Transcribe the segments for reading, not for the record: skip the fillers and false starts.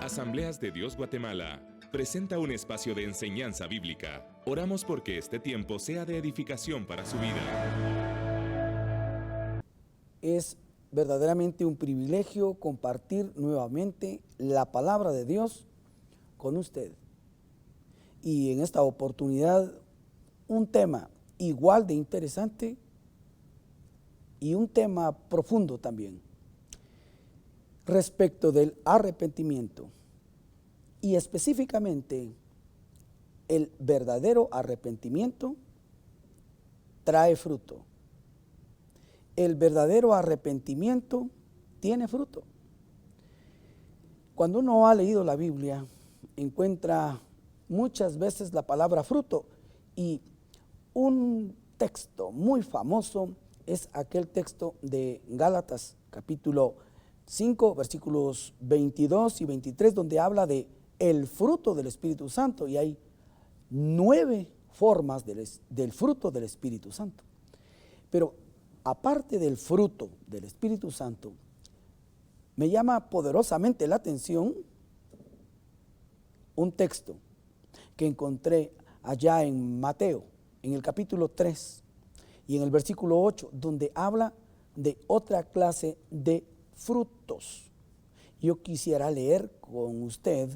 Asambleas de Dios Guatemala presenta un espacio de enseñanza bíblica. Oramos porque este tiempo sea de edificación para su vida. Es verdaderamente un privilegio compartir nuevamente la palabra de Dios con usted. Y en esta oportunidad, un tema igual de interesante y un tema profundo también, respecto del arrepentimiento y específicamente el verdadero arrepentimiento trae fruto. El verdadero arrepentimiento tiene fruto. Cuando uno ha leído la Biblia, encuentra muchas veces la palabra fruto, y un texto muy famoso es aquel texto de Gálatas capítulo 5 versículos 22 y 23, donde habla de el fruto del Espíritu Santo, y hay 9 formas del fruto del Espíritu Santo. Pero aparte del fruto del Espíritu Santo, me llama poderosamente la atención un texto que encontré allá en Mateo, en el capítulo 3 y en el versículo 8, donde habla de otra clase de frutos. Yo quisiera leer con usted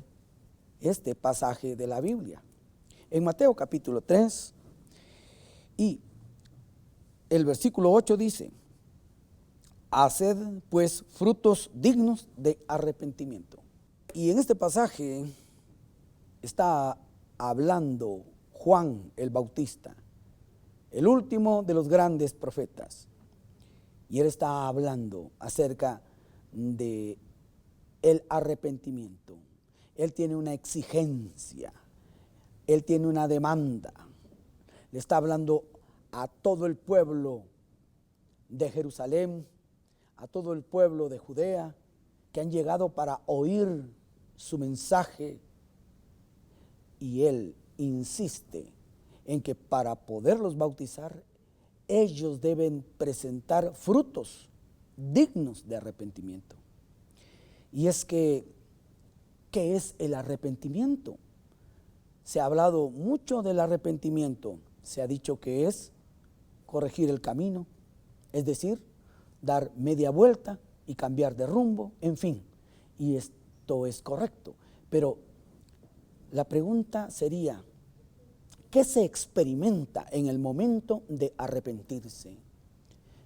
este pasaje de la Biblia. En Mateo capítulo 3 y el versículo 8 dice: haced pues frutos dignos de arrepentimiento. Y en este pasaje está hablando Juan el Bautista, el último de los grandes profetas. Y él está hablando acerca de el arrepentimiento. Él tiene una exigencia, él tiene una demanda. Le está hablando a todo el pueblo de Jerusalén, a todo el pueblo de Judea, que han llegado para oír su mensaje, y él insiste en que para poderlos bautizar, ellos deben presentar frutos dignos de arrepentimiento. Y es que, ¿qué es el arrepentimiento? Se ha hablado mucho del arrepentimiento. Se ha dicho que es corregir el camino, es decir, dar media vuelta y cambiar de rumbo, en fin. Y esto es correcto. Pero la pregunta sería: ¿qué se experimenta en el momento de arrepentirse?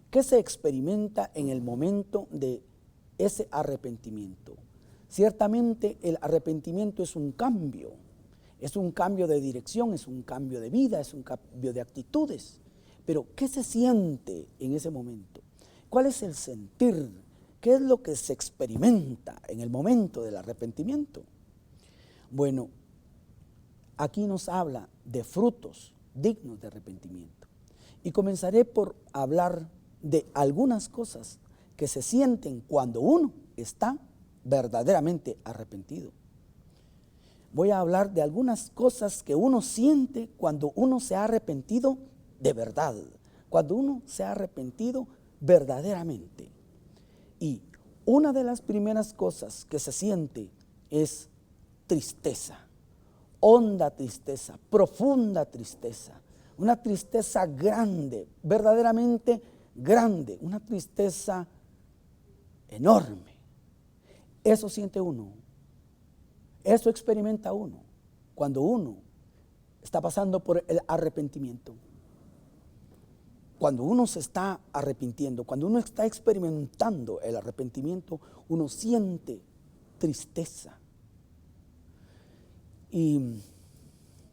¿Qué se experimenta en el momento de ese arrepentimiento? Ciertamente el arrepentimiento es un cambio de dirección, es un cambio de vida, es un cambio de actitudes. Pero ¿qué se siente en ese momento? ¿Cuál es el sentir? ¿Qué es lo que se experimenta en el momento del arrepentimiento? Bueno, aquí nos habla de frutos dignos de arrepentimiento. Y comenzaré por hablar de algunas cosas que se sienten cuando uno está verdaderamente arrepentido. Voy a hablar de algunas cosas que uno siente cuando uno se ha arrepentido de verdad, cuando uno se ha arrepentido verdaderamente. Y una de las primeras cosas que se siente es tristeza. Honda tristeza, profunda tristeza, una tristeza grande, verdaderamente grande, una tristeza enorme. Eso siente uno, eso experimenta uno cuando uno está pasando por el arrepentimiento. Cuando uno se está arrepintiendo, cuando uno está experimentando el arrepentimiento, uno siente tristeza. Y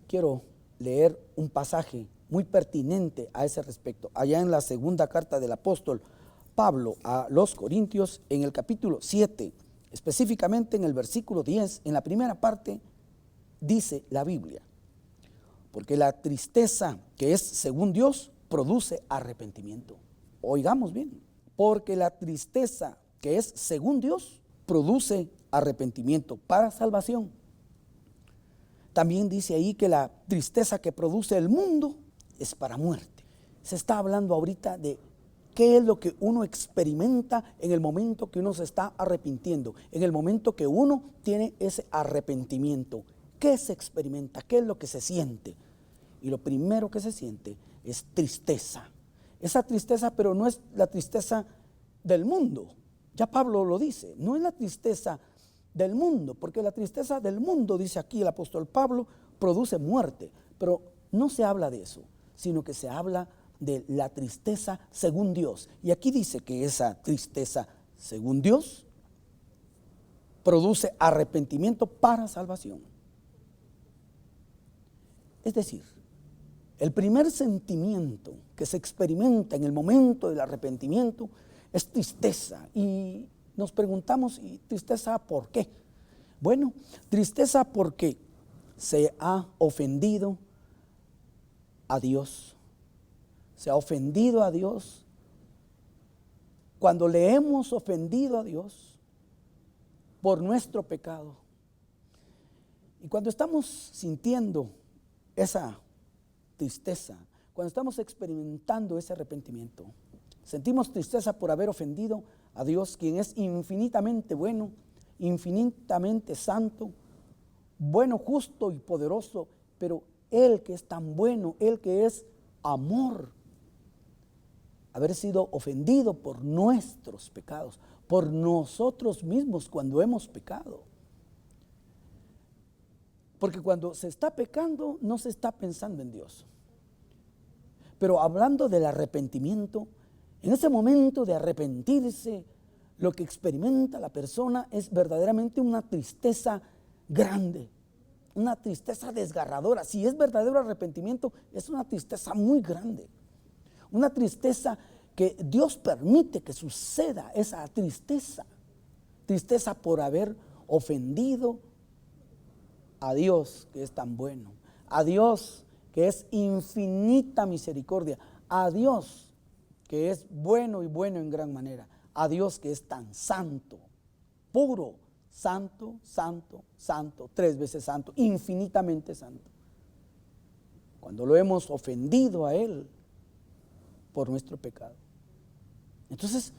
quiero leer un pasaje muy pertinente a ese respecto, allá en la segunda carta del apóstol Pablo a los Corintios, en el capítulo 7, específicamente en el versículo 10, en la primera parte, dice la Biblia: porque la tristeza que es según Dios produce arrepentimiento. Oigamos bien, porque la tristeza que es según Dios produce arrepentimiento para salvación. También dice ahí que la tristeza que produce el mundo es para muerte. Se está hablando ahorita de ¿Qué es lo que uno experimenta en el momento que uno se está arrepintiendo? En el momento que uno tiene ese arrepentimiento. ¿Qué se experimenta? ¿Qué es lo que se siente? Y lo primero que se siente es tristeza. Esa tristeza, pero no es la tristeza del mundo. Ya Pablo lo dice, no es la tristeza del mundo, porque la tristeza del mundo, dice aquí el apóstol Pablo, produce muerte. Pero no se habla de eso, sino que se habla de la tristeza según Dios. Y aquí dice que esa tristeza según Dios produce arrepentimiento para salvación. Es decir, el primer sentimiento que se experimenta en el momento del arrepentimiento es tristeza. Y nos preguntamos, ¿y tristeza por qué? Bueno, tristeza porque se ha ofendido a Dios. Se ha ofendido a Dios. Cuando le hemos ofendido a Dios por nuestro pecado. Y cuando estamos sintiendo esa tristeza, cuando estamos experimentando ese arrepentimiento, sentimos tristeza por haber ofendido a Dios, quien es infinitamente bueno, infinitamente santo, bueno, justo y poderoso, pero Él que es tan bueno, Él que es amor, haber sido ofendido por nuestros pecados, por nosotros mismos cuando hemos pecado. Porque cuando se está pecando, no se está pensando en Dios. Pero hablando del arrepentimiento, en ese momento de arrepentirse, lo que experimenta la persona es verdaderamente una tristeza grande, una tristeza desgarradora. Si es verdadero arrepentimiento, es una tristeza muy grande, una tristeza que Dios permite que suceda, esa tristeza por haber ofendido a Dios que es tan bueno, a Dios que es infinita misericordia, a Dios que es bueno y bueno en gran manera, a Dios que es tan santo, puro, santo, santo, santo, 3 veces santo, infinitamente santo. Cuando lo hemos ofendido a Él por nuestro pecado. Entonces,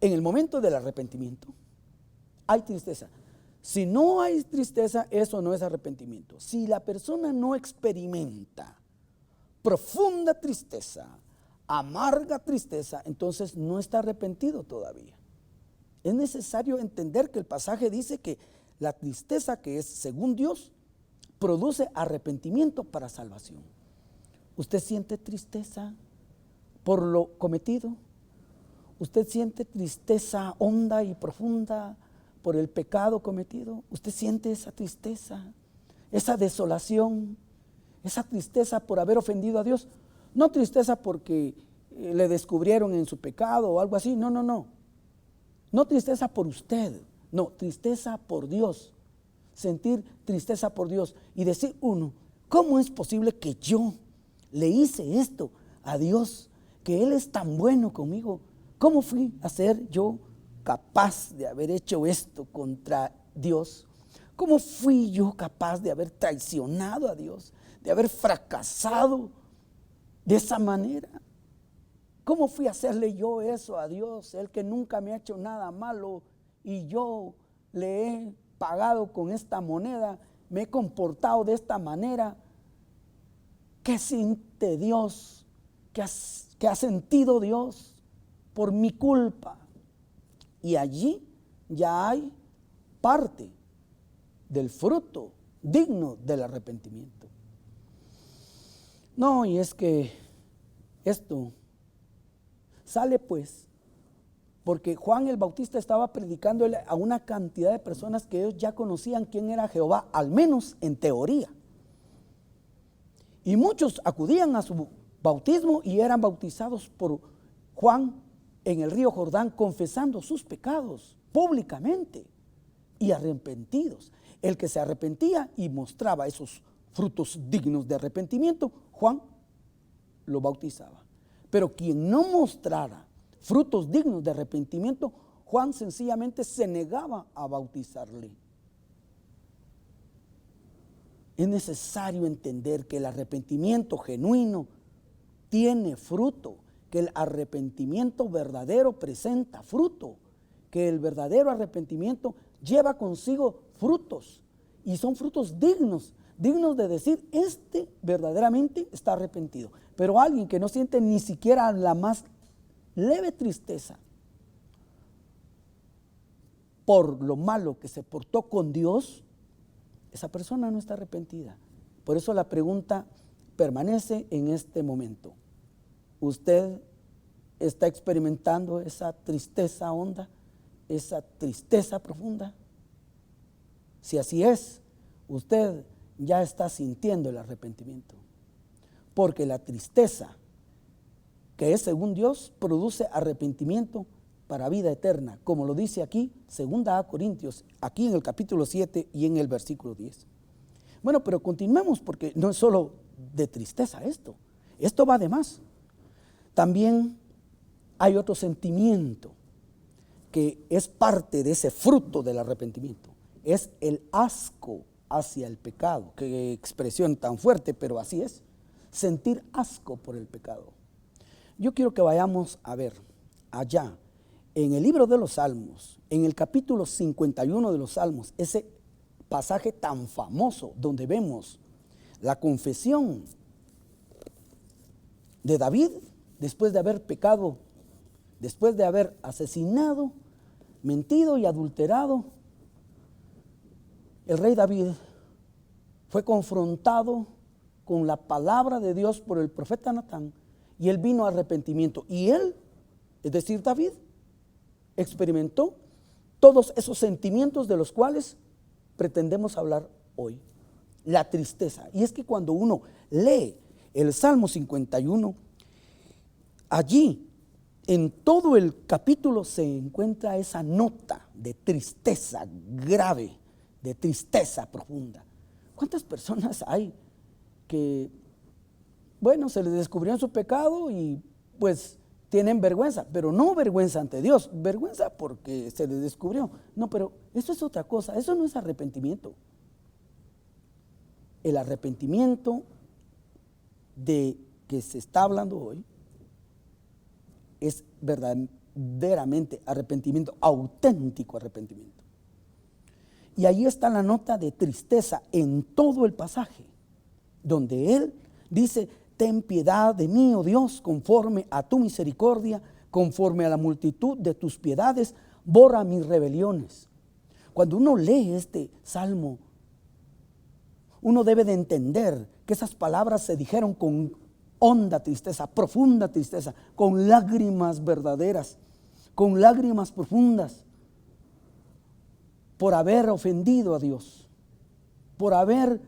en el momento del arrepentimiento, hay tristeza. Si no hay tristeza, eso no es arrepentimiento. Si la persona no experimenta profunda tristeza, amarga tristeza, entonces no está arrepentido todavía. Es necesario entender que el pasaje dice que la tristeza que es según Dios produce arrepentimiento para salvación. ¿Usted siente tristeza por lo cometido? ¿Usted siente tristeza honda y profunda por el pecado cometido? ¿Usted siente esa tristeza, esa desolación, esa tristeza por haber ofendido a Dios? No tristeza porque le descubrieron en su pecado o algo así, no. No tristeza por usted, no, tristeza por Dios. Sentir tristeza por Dios y decir uno, ¿cómo es posible que yo le hice esto a Dios? Que Él es tan bueno conmigo. ¿Cómo fui a ser yo capaz de haber hecho esto contra Dios? ¿Cómo fui yo capaz de haber traicionado a Dios, de haber fracasado de esa manera? ¿Cómo fui a hacerle yo eso a Dios, Él que nunca me ha hecho nada malo y yo le he pagado con esta moneda, me he comportado de esta manera? ¿Qué siente Dios? ¿Qué ha sentido Dios por mi culpa? Y allí ya hay parte del fruto digno del arrepentimiento. No, y es que esto sale pues porque Juan el Bautista estaba predicándole a una cantidad de personas que ellos ya conocían quién era Jehová, al menos en teoría. Y muchos acudían a su bautismo y eran bautizados por Juan en el río Jordán, confesando sus pecados públicamente y arrepentidos. El que se arrepentía y mostraba esos frutos dignos de arrepentimiento, Juan lo bautizaba. Pero quien no mostrara frutos dignos de arrepentimiento, Juan sencillamente se negaba a bautizarle. Es necesario entender que el arrepentimiento genuino tiene fruto, que el arrepentimiento verdadero presenta fruto, que el verdadero arrepentimiento lleva consigo frutos, y son frutos dignos de decir, este verdaderamente está arrepentido. Pero alguien que no siente ni siquiera la más leve tristeza por lo malo que se portó con Dios, esa persona no está arrepentida. Por eso la pregunta permanece en este momento. ¿Usted está experimentando esa tristeza honda, esa tristeza profunda? Si así es, usted ya está sintiendo el arrepentimiento. Porque la tristeza, que es según Dios, produce arrepentimiento para vida eterna, como lo dice aquí, 2 Corintios, aquí en el capítulo 7 y en el versículo 10. Bueno, pero continuemos, porque no es solo de tristeza esto va de más. También hay otro sentimiento que es parte de ese fruto del arrepentimiento, es el asco hacia el pecado. Qué expresión tan fuerte, pero así es, sentir asco por el pecado. Yo quiero que vayamos a ver allá en el libro de los Salmos, en el capítulo 51 de los Salmos, ese pasaje tan famoso donde vemos la confesión de David después de haber pecado, después de haber asesinado, mentido y adulterado. El rey David fue confrontado con la palabra de Dios por el profeta Natán, y él vino a arrepentimiento, y él, es decir David, experimentó todos esos sentimientos de los cuales pretendemos hablar hoy. La tristeza. Y es que cuando uno lee el Salmo 51, allí en todo el capítulo se encuentra esa nota de tristeza grave, de tristeza profunda. ¿Cuántas personas hay que, bueno, se les descubrió su pecado y pues tienen vergüenza, pero no vergüenza ante Dios, vergüenza porque se les descubrió? No, pero eso es otra cosa, eso no es arrepentimiento. El arrepentimiento de que se está hablando hoy es verdaderamente arrepentimiento, auténtico arrepentimiento. Y ahí está la nota de tristeza en todo el pasaje, donde él dice: ten piedad de mí, oh Dios, conforme a tu misericordia, conforme a la multitud de tus piedades, borra mis rebeliones. Cuando uno lee este salmo, uno debe de entender que esas palabras se dijeron con honda tristeza, profunda tristeza, con lágrimas verdaderas, con lágrimas profundas, por haber ofendido a Dios, por haber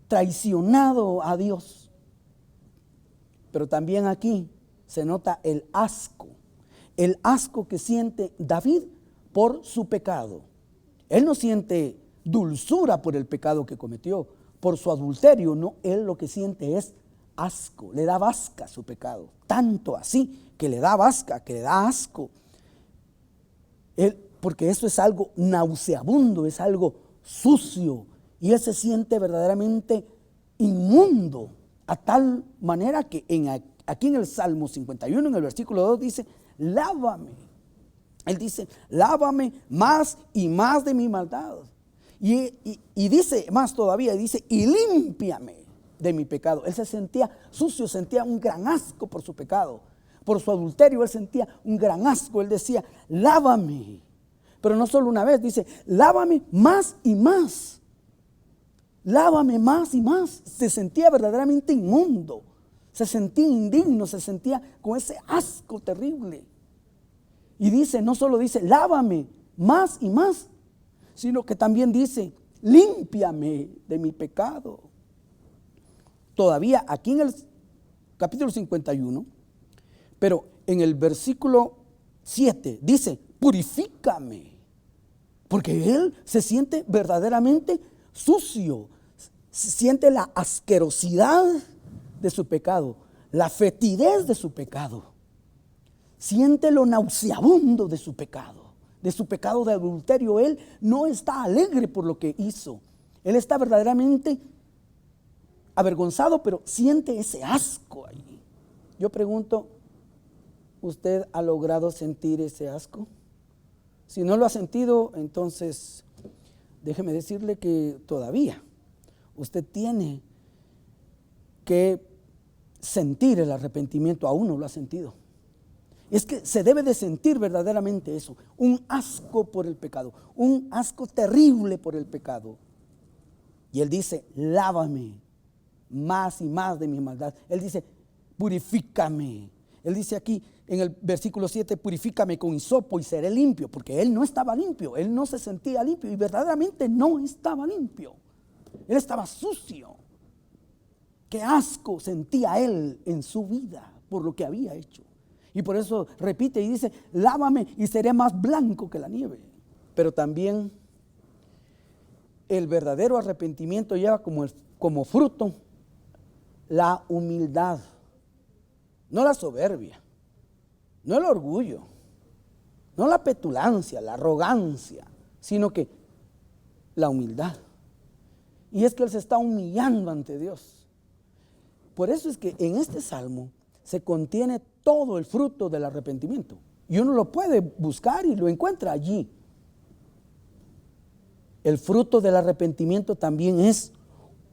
traicionado a Dios. Pero también aquí se nota el asco que siente David por su pecado. Él no siente dulzura por el pecado que cometió, por su adulterio, no, él lo que siente es asco, le da vasca su pecado, tanto así que le da vasca, que le da asco. Porque eso es algo nauseabundo, es algo sucio, y él se siente verdaderamente inmundo, a tal manera que aquí en el Salmo 51, en el versículo 2 dice: lávame. Él dice: lávame más y más de mi maldad. Y dice más todavía, dice: y límpiame de mi pecado. Él se sentía sucio, sentía un gran asco por su pecado, por su adulterio. Él sentía un gran asco. Él decía: lávame. Pero no solo una vez, dice: lávame más y más. Lávame más y más. Se sentía verdaderamente inmundo, se sentía indigno, se sentía con ese asco terrible. Y dice, no solo dice lávame más y más, sino que también dice: límpiame de mi pecado. Todavía aquí en el capítulo 51, pero en el versículo 7 dice: purifícame, porque él se siente verdaderamente sucio, siente la asquerosidad de su pecado, la fetidez de su pecado, siente lo nauseabundo de su pecado de adulterio. Él no está alegre por lo que hizo, él está verdaderamente avergonzado, pero siente ese asco ahí. Yo pregunto, usted ha logrado sentir ese asco? Si no lo ha sentido, entonces déjeme decirle que todavía usted tiene que sentir el arrepentimiento. Aún no lo ha sentido. Es que se debe de sentir verdaderamente eso, un asco por el pecado, un asco terrible por el pecado. Y Él dice, lávame más y más de mi maldad. Él dice, purifícame. Él dice aquí en el versículo 7, purifícame con hisopo y seré limpio, porque Él no estaba limpio, Él no se sentía limpio y verdaderamente no estaba limpio. Él estaba sucio. Qué asco sentía Él en su vida por lo que había hecho. Y por eso repite y dice, lávame y seré más blanco que la nieve. Pero también el verdadero arrepentimiento lleva como fruto la humildad, no la soberbia, no el orgullo, no la petulancia, la arrogancia, sino que la humildad. Y es que Él se está humillando ante Dios. Por eso es que en este salmo se contiene todo el fruto del arrepentimiento. Y uno lo puede buscar y lo encuentra allí. El fruto del arrepentimiento también es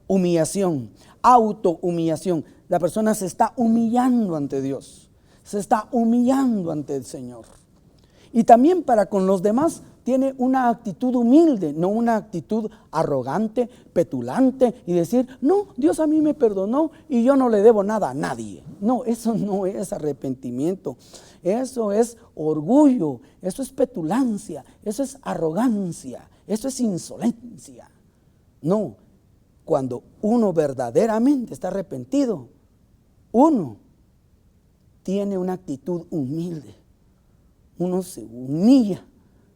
humillación, autohumillación. La persona se está humillando ante Dios, se está humillando ante el Señor. Y también para con los demás tiene una actitud humilde, no una actitud arrogante, petulante y decir, no, Dios a mí me perdonó y yo no le debo nada a nadie. No, eso no es arrepentimiento, eso es orgullo, eso es petulancia, eso es arrogancia, eso es insolencia. No, cuando uno verdaderamente está arrepentido, uno tiene una actitud humilde, uno se humilla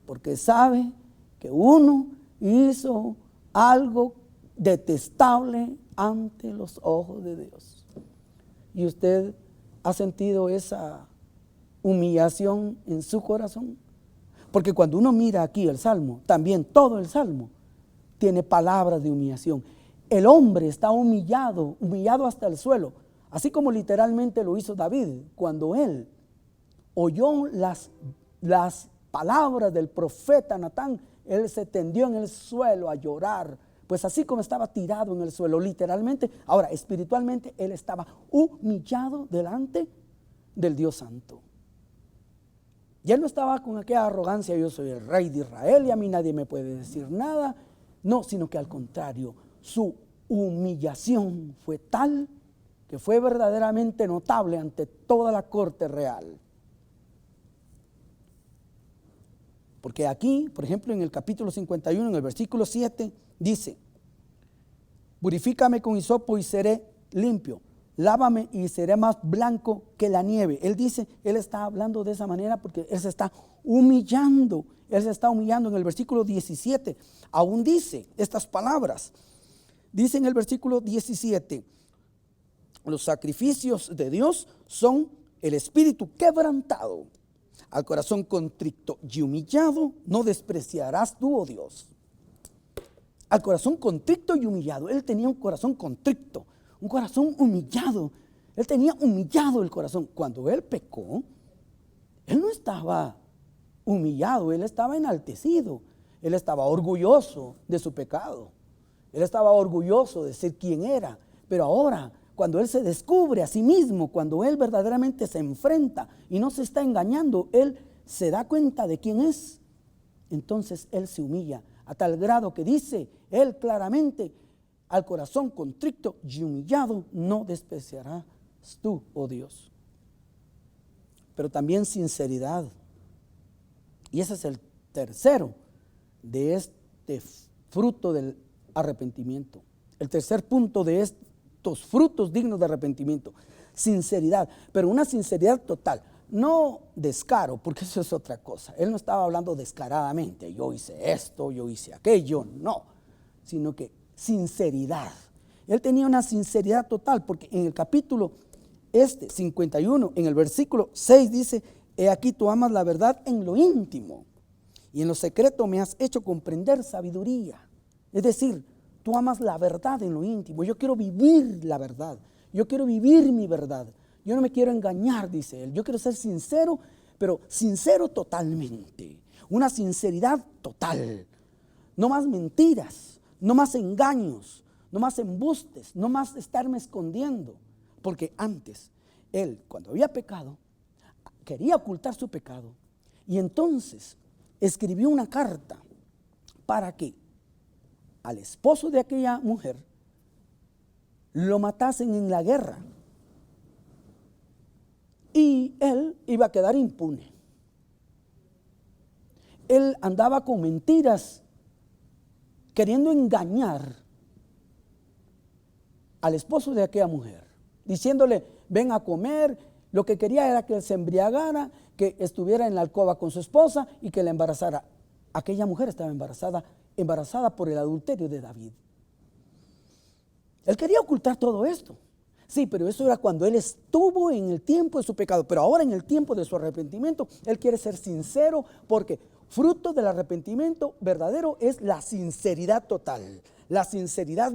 porque sabe que uno hizo algo detestable ante los ojos de Dios. ¿Y usted ha sentido esa humillación en su corazón? Porque cuando uno mira aquí el Salmo, también todo el Salmo tiene palabras de humillación. El hombre está humillado hasta el suelo, así como literalmente lo hizo David cuando él oyó las palabras del profeta Natán. Él se tendió en el suelo a llorar, pues así como estaba tirado en el suelo literalmente, ahora espiritualmente él estaba humillado delante del Dios Santo. Y él no estaba con aquella arrogancia, yo soy el rey de Israel y a mí nadie me puede decir nada. No, sino que al contrario, su humillación fue tal que fue verdaderamente notable ante toda la corte real. Porque aquí, por ejemplo, en el capítulo 51, en el versículo 7, dice, purifícame con hisopo y seré limpio, lávame y seré más blanco que la nieve. Él dice, él está hablando de esa manera porque él se está humillando. Él se está humillando. En el versículo 17, aún dice estas palabras. Dice en el versículo 17, los sacrificios de Dios son el espíritu quebrantado. Al corazón contrito y humillado no despreciarás tú, oh Dios. Al corazón contrito y humillado. Él tenía un corazón contrito, un corazón humillado. Él tenía humillado el corazón. Cuando él pecó, él no estaba humillado, él estaba enaltecido. Él estaba orgulloso de su pecado. Él estaba orgulloso de ser quien era. Pero ahora, cuando él se descubre a sí mismo, cuando él verdaderamente se enfrenta y no se está engañando, él se da cuenta de quién es. Entonces él se humilla a tal grado que dice él claramente, al corazón contrito y humillado no despreciarás tú, oh Dios. Pero también sinceridad. Y ese es el tercero de este fruto del arrepentimiento. El tercer punto de estos frutos dignos de arrepentimiento, sinceridad, pero una sinceridad total, no descaro, porque eso es otra cosa. Él no estaba hablando descaradamente, yo hice esto, yo hice aquello, no, sino que sinceridad. Él tenía una sinceridad total, porque en el capítulo 51, en el versículo 6 dice, he aquí tú amas la verdad en lo íntimo y en lo secreto me has hecho comprender sabiduría. Es decir, tú amas la verdad en lo íntimo. Yo quiero vivir la verdad. Yo quiero vivir mi verdad. yo no me quiero engañar, dice él. Yo quiero ser sincero, pero sincero totalmente. Una sinceridad total. No más mentiras, no más engaños, no más embustes, no más estarme escondiendo. Porque antes, él, cuando había pecado, quería ocultar su pecado. Y entonces escribió una carta para que al esposo de aquella mujer lo matasen en la guerra. Y él iba a quedar impune. Él andaba con mentiras, queriendo engañar al esposo de aquella mujer, diciéndole, ven a comer. Lo que quería era que se embriagara, que estuviera en la alcoba con su esposa y que la embarazara. Aquella mujer estaba embarazada por el adulterio de David. Él quería ocultar todo esto. Sí, pero eso era cuando él estuvo en el tiempo de su pecado. Pero ahora en el tiempo de su arrepentimiento, él quiere ser sincero, porque fruto del arrepentimiento verdadero es la sinceridad total. La sinceridad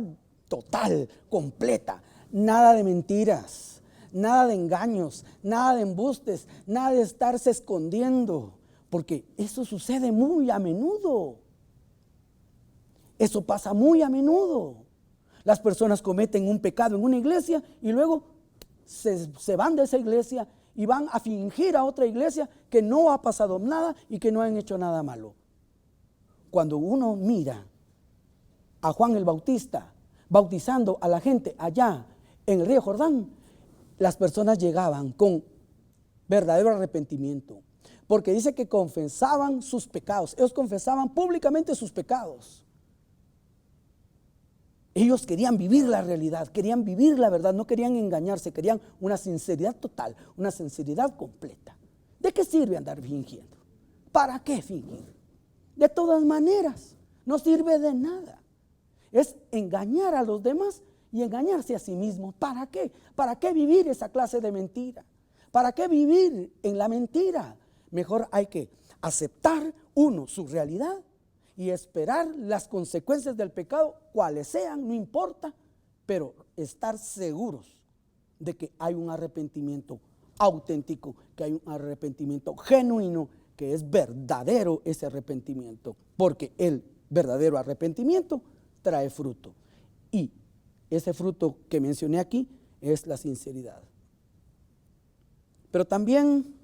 total, completa. Nada de mentiras, nada de engaños, nada de embustes, nada de estarse escondiendo. Porque eso sucede muy a menudo. Eso pasa muy a menudo. Las personas cometen un pecado en una iglesia y luego se van de esa iglesia y van a fingir a otra iglesia que no ha pasado nada y que no han hecho nada malo. Cuando uno mira a Juan el Bautista bautizando a la gente allá en el río Jordán, las personas llegaban con verdadero arrepentimiento, porque dice que confesaban sus pecados. Ellos confesaban públicamente sus pecados. Ellos querían vivir la realidad, querían vivir la verdad, no querían engañarse, querían una sinceridad total, una sinceridad completa. ¿De qué sirve andar fingiendo? ¿Para qué fingir? De todas maneras, no sirve de nada. Es engañar a los demás y engañarse a sí mismo. ¿Para qué? ¿Para qué vivir esa clase de mentira? ¿Para qué vivir en la mentira? Mejor hay que aceptar uno su realidad y esperar las consecuencias del pecado, cuales sean, no importa, pero estar seguros de que hay un arrepentimiento auténtico, que hay un arrepentimiento genuino, que es verdadero ese arrepentimiento, porque el verdadero arrepentimiento trae fruto. Y ese fruto que mencioné aquí es la sinceridad. Pero también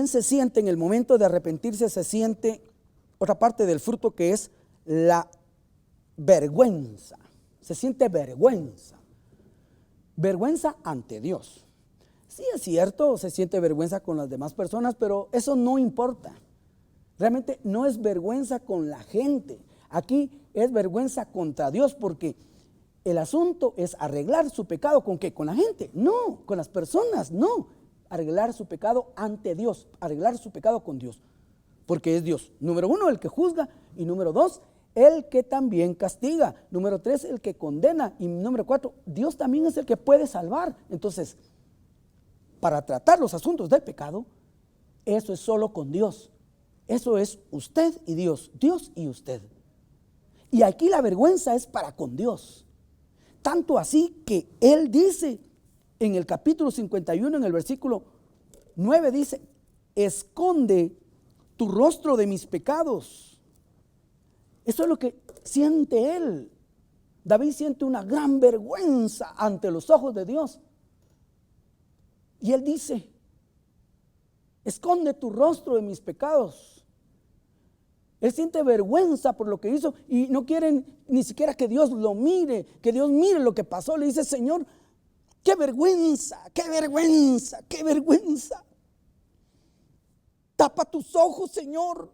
se siente en el momento de arrepentirse, se siente otra parte del fruto, que es la vergüenza. Se siente vergüenza. Vergüenza ante Dios. Sí, es cierto, se siente vergüenza con las demás personas, pero eso no importa. Realmente no es vergüenza con la gente. Aquí es vergüenza contra Dios, porque el asunto es arreglar su pecado. ¿Con qué? ¿Con la gente? No, con las personas, no. Arreglar su pecado ante Dios, arreglar su pecado con Dios, porque es Dios, número uno, el que juzga, y número dos, el que también castiga, número tres, el que condena, y número cuatro, Dios también es el que puede salvar. Entonces, para tratar los asuntos del pecado, eso es solo con Dios. Eso es usted y Dios, Dios y usted. Y aquí la vergüenza es para con Dios. Tanto así que Él dice en el capítulo 51, en el versículo 9, dice, esconde tu rostro de mis pecados. Eso es lo que siente él. David siente una gran vergüenza ante los ojos de Dios. Y él dice, esconde tu rostro de mis pecados. Él siente vergüenza por lo que hizo y no quiere ni siquiera que Dios lo mire, que Dios mire lo que pasó. Le dice, Señor, qué vergüenza, qué vergüenza, qué vergüenza. Tapa tus ojos, Señor.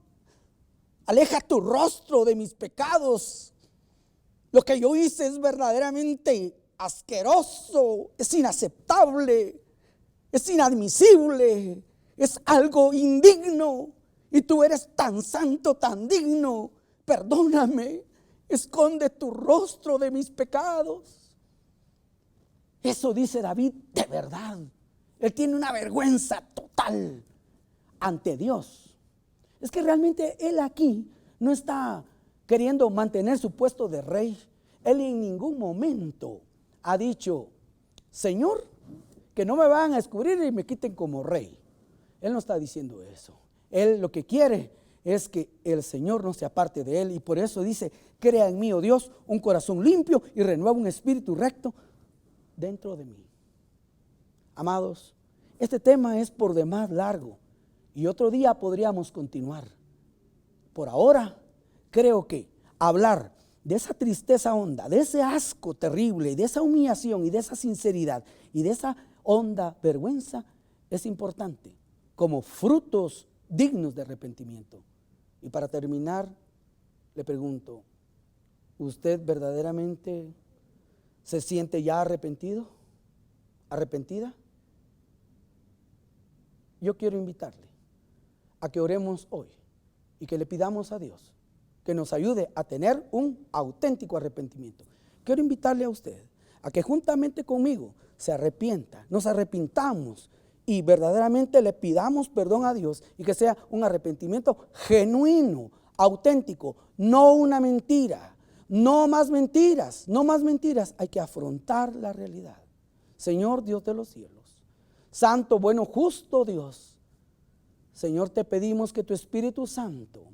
Aleja tu rostro de mis pecados. Lo que yo hice es verdaderamente asqueroso, es inaceptable, es inadmisible, es algo indigno. Y tú eres tan santo, tan digno. Perdóname, esconde tu rostro de mis pecados. Eso dice David de verdad. Él tiene una vergüenza total ante Dios. Es que realmente él aquí no está queriendo mantener su puesto de rey. Él en ningún momento ha dicho, Señor, que no me van a descubrir y me quiten como rey. Él no está diciendo eso. Él lo que quiere es que el Señor no se aparte de él, y por eso dice: crea en mí, oh Dios, un corazón limpio y renueva un espíritu recto dentro de mí. Amados, este tema es por demás largo y otro día podríamos continuar. Por ahora, creo que hablar de esa tristeza honda, de ese asco terrible, de esa humillación y de esa sinceridad y de esa honda vergüenza es importante, como frutos dignos de arrepentimiento. Y para terminar, le pregunto: ¿usted verdaderamente se siente ya arrepentido? ¿Arrepentida? Yo quiero invitarle a que oremos hoy y que le pidamos a Dios que nos ayude a tener un auténtico arrepentimiento. Quiero invitarle a usted a que juntamente conmigo se arrepienta, nos arrepintamos y verdaderamente le pidamos perdón a Dios, y que sea un arrepentimiento genuino, auténtico, no una mentira, no más mentiras, no más mentiras. Hay que afrontar la realidad. Señor Dios de los cielos, santo, bueno, justo Dios, Señor, te pedimos que tu Espíritu Santo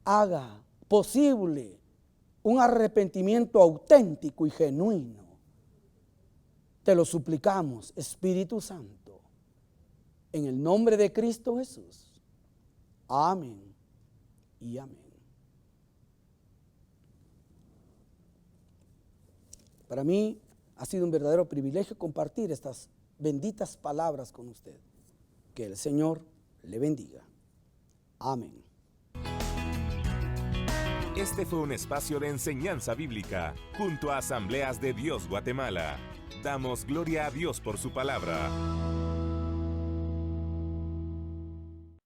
haga posible un arrepentimiento auténtico y genuino. Te lo suplicamos, Espíritu Santo, en el nombre de Cristo Jesús. Amén y amén. Para mí ha sido un verdadero privilegio compartir estas benditas palabras con usted. Que el Señor le bendiga. Amén. Este fue un espacio de enseñanza bíblica junto a Asambleas de Dios Guatemala. Damos gloria a Dios por su palabra.